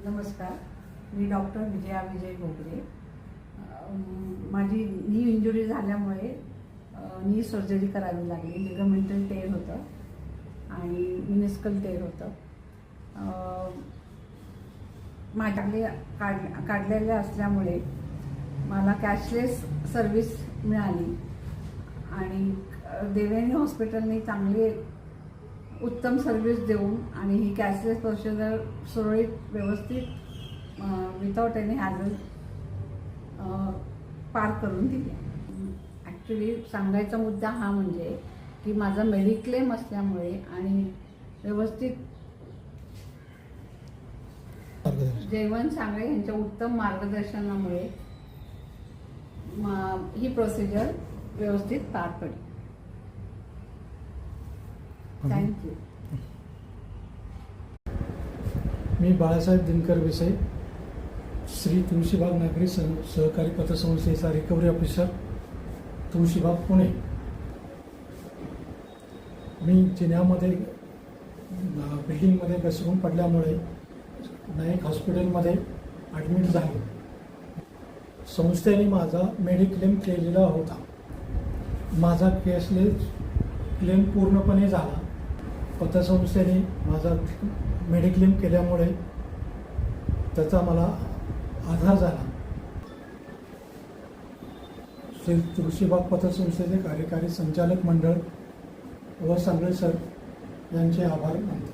नमस्कार, मी डॉक्टर विजया विजय घोगरे. माझी नी इंजुरी झाल्यामुळे नी सर्जरी करावी लागली. लिगामेंटल टेर होतं आणि मिनिस्कल टेर होतं. माझ्याकडे काढलेले असल्यामुळे मला कॅशलेस सर्विस मिळाली आणि देवयानी हॉस्पिटलने चांगली उत्तम सर्विस देऊन आणि ही कॅशलेस प्रोसिजर सुरळीत व्यवस्थित विदाउट एनी हॅझल पार करून दिली. ॲक्च्युली सांगायचा मुद्दा हा म्हणजे की माझा मेडिक्लेम असल्यामुळे आणि व्यवस्थित जेवण सांगळे यांच्या उत्तम मार्गदर्शनामुळे ही प्रोसिजर व्यवस्थित पार पडली. थँक्यू. मी बाळासाहेब दिनकर विषय, श्री तुळशीबाग नागरी सहकारी पतसंस्थेचा रिकव्हरी ऑफिसर, तुळशीबाग, पुणे. मी जिन्यामध्ये बिल्डिंगमध्ये घसरून पडल्यामुळे नाईक हॉस्पिटलमध्ये ॲडमिट झालो. संस्थेने माझा मेडिक्लेम केलेला होता. माझा कॅशलेस क्लेम पूर्णपणे झाला. पतसंस्थेने माझा मेडिक्लेम केल्यामुळे त्याचा मला आधार झाला. श्री तुळशीबाग पतसंस्थेचे कार्यकारी संचालक मंडळ व सांगळे सर यांचे आभार मानतो.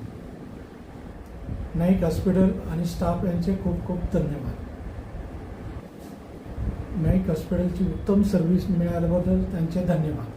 नाईक हॉस्पिटल आणि स्टाफ यांचे खूप खूप धन्यवाद. नाईक हॉस्पिटलची उत्तम सर्व्हिस मिळाल्याबद्दल त्यांचे धन्यवाद.